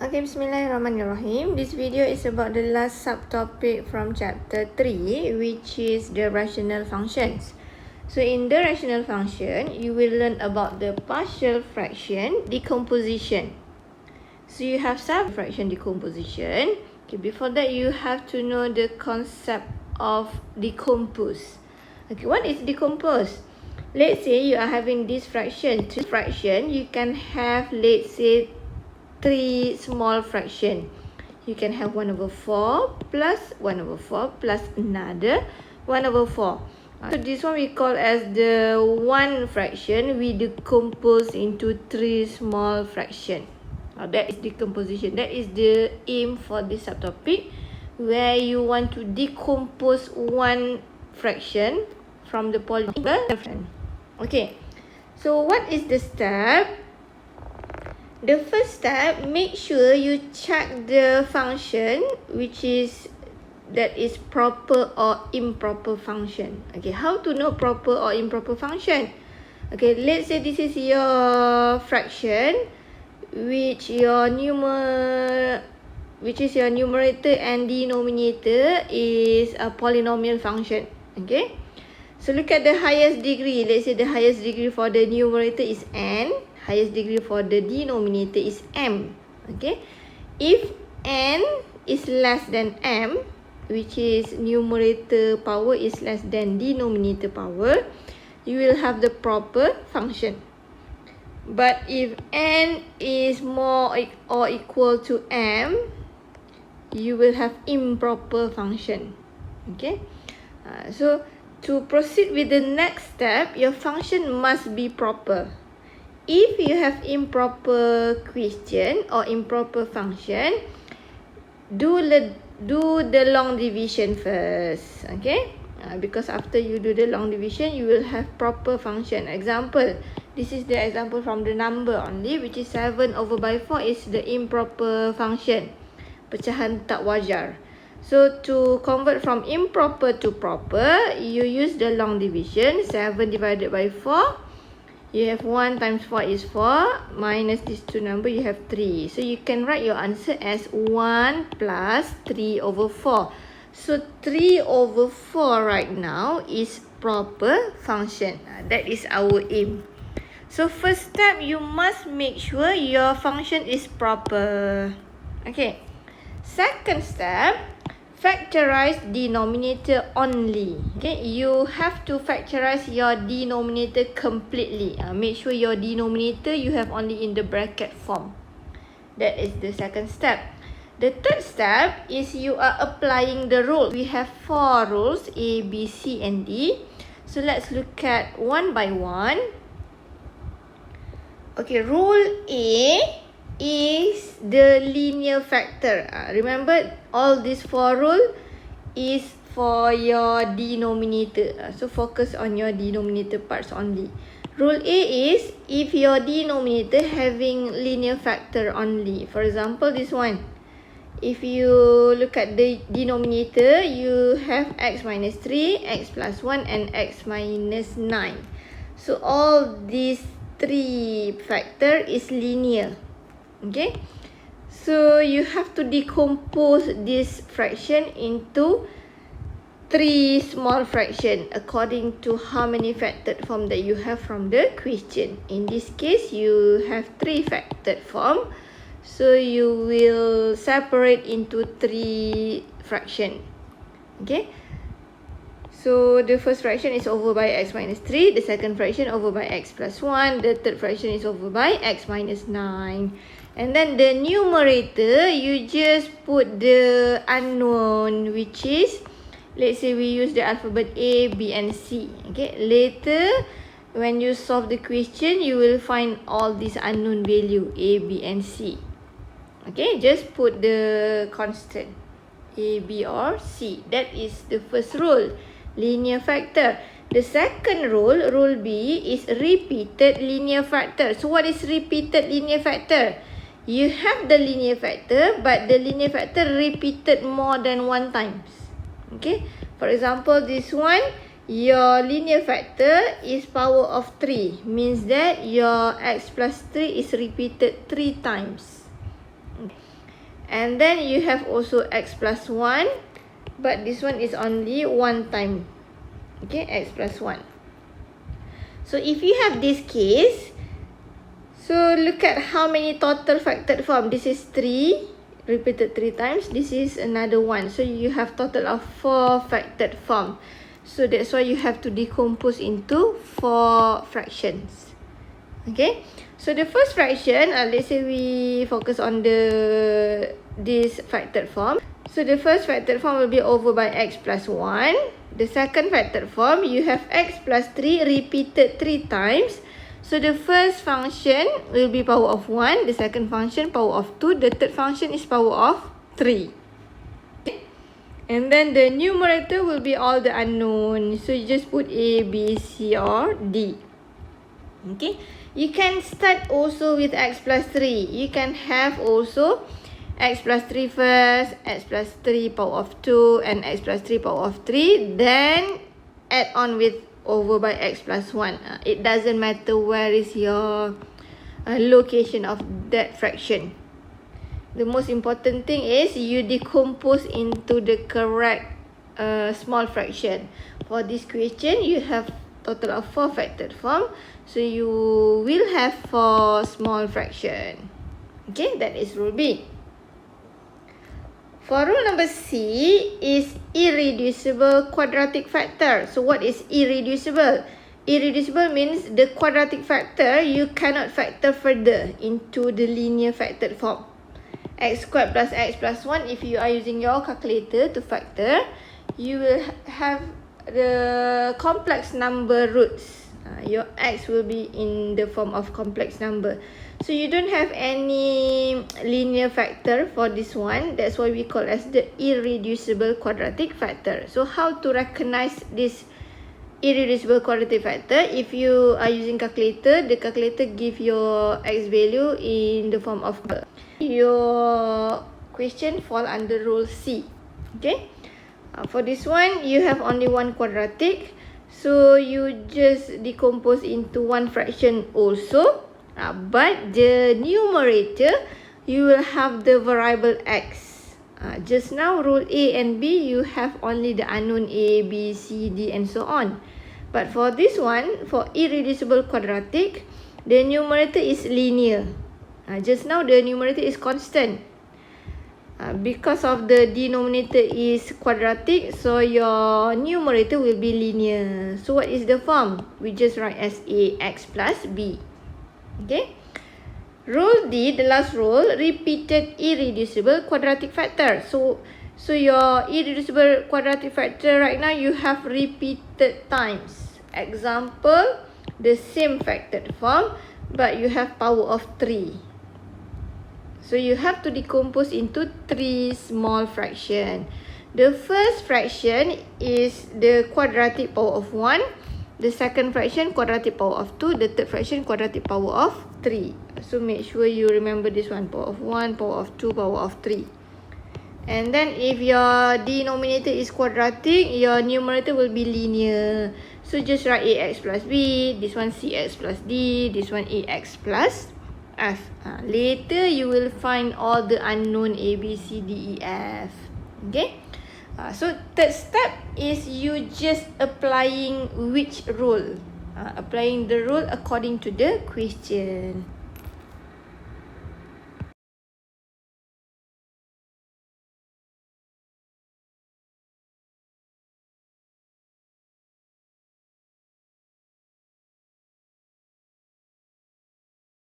Okay, Bismillahirrahmanirrahim. This video is about the last subtopic from chapter 3, which is the rational functions. So in the rational function, you will learn about the partial fraction decomposition. So you have sub-fraction decomposition. Okay, before that, you have to know the concept of decompose. Okay, what is decompose? Let's say you are having this fraction. This fraction, you can have, let's say, 3 small fraction. You can have 1/4 plus 1/4 plus another 1/4. So this one we call as the one fraction. We decompose into 3 small fraction. That is decomposition. That is the aim for this subtopic, where you want to decompose one fraction from the polynomial. Okay. So what is the step? The first step, make sure you check the function that is proper or improper function. Okay, how to know proper or improper function? Okay, let's say this is your fraction, which is your numerator and denominator is a polynomial function. Okay, so look at the highest degree. Let's say the highest degree for the numerator is n. Highest degree for the denominator is m. Okay, if n is less than m, which is numerator power is less than denominator power, you will have the proper function. But if n is more or equal to m, you will have improper function. Okay, so to proceed with the next step, your function must be proper. If you have improper question or improper function, do the long division first. Okay, because after you do the long division, you will have proper function. Example, this is the example from the number only, which is 7/4 is the improper function, pecahan tak wajar. So to convert from improper to proper, you use the long division. 7 divided by 4, you have 1 times 4 is 4, minus these two numbers, you have 3. So you can write your answer as 1 plus 3/4. So 3/4 right now is proper function. That is our aim. So first step, you must make sure your function is proper. Okay. Second step, factorize denominator only. Okay, you have to factorize your denominator completely. Make sure your denominator you have only in the bracket form. That is the second step. The third step is you are applying the rules. We have 4 rules, A, B, C, and D. So let's look at one by one. Okay, rule A is the linear factor. Remember, all these 4 rules is for your denominator. So focus on your denominator parts only. Rule A is if your denominator having linear factor only. For example, this one. If you look at the denominator, you have x minus 3, x plus 1, and x minus 9. So all these 3 factor is linear. Okay, so you have to decompose this fraction into 3 small fraction according to how many factored form that you have from the question. In this case, you have 3 factored form, so you will separate into 3 fraction. Okay, so the first fraction is over by x minus 3, the second fraction over by x plus 1, the third fraction is over by x minus 9. And then the numerator, you just put the unknown, which is, let's say we use the alphabet A, B, and C. Okay, later when you solve the question, you will find all these unknown value A, B, and C. Okay, just put the constant A, B, or C. That is the first rule, linear factor. The second rule, rule B, is repeated linear factor. So what is repeated linear factor? You have the linear factor, but the linear factor repeated more than 1 times. Okay, for example, this one, your linear factor is power of 3. Means that your x plus 3 is repeated 3 times. And then you have also x plus 1, but this one is only one time. Okay, x plus 1. So if you have this case, so look at how many total factored form. This is 3, repeated 3 times. This is another 1. So you have total of 4 factored form. So that's why you have to decompose into 4 fractions. Okay, so the first fraction, let's say we focus on this factored form. So the first factored form will be over by x plus 1. The second factored form, you have x plus 3 repeated 3 times. So the first function will be power of 1. The second function power of 2. The third function is power of 3. And then the numerator will be all the unknown. So you just put A, B, C or D. Okay. You can start also with x plus 3. You can have also x plus 3 first, x plus 3 power of 2 and x plus 3 power of 3. Then add on with over by x plus 1. It doesn't matter where is your location of that fraction. The most important thing is you decompose into the correct small fraction. For this question, you have total of 4 factored form. So you will have 4 small fraction. Okay, that is rule B. For rule number C is irreducible quadratic factor. So what is irreducible? Irreducible means the quadratic factor you cannot factor further into the linear factored form. X squared plus x plus 1, if you are using your calculator to factor, you will have the complex number roots. Your x will be in the form of complex number. So you don't have any linear factor for this one. That's why we call as the irreducible quadratic factor. So how to recognize this irreducible quadratic factor? If you are using calculator, the calculator give your x value in the form of your question fall under rule C. Okay. For this one, you have only one quadratic. So you just decompose into one fraction also. But the numerator, you will have the variable x. Just now, rule A and B, you have only the unknown A, B, C, D and so on. But for this one, for irreducible quadratic, the numerator is linear. Just now, the numerator is constant. Because of the denominator is quadratic, so your numerator will be linear. So what is the form? We just write as ax plus b. Okay. Rule D, the last rule, repeated irreducible quadratic factor. So your irreducible quadratic factor right now, you have repeated times. Example, the same factored form, but you have power of 3. So you have to decompose into 3 small fraction. The first fraction is the quadratic power of 1. The second fraction, quadratic power of 2. The third fraction, quadratic power of 3. So make sure you remember this one. Power of 1, power of 2, power of 3. And then if your denominator is quadratic, your numerator will be linear. So just write ax plus b. This one cx plus d. This one ax plus f. Later you will find all the unknown a, b, c, d, e, f. Okay. So third step is you just applying which rule. Applying the rule according to the question.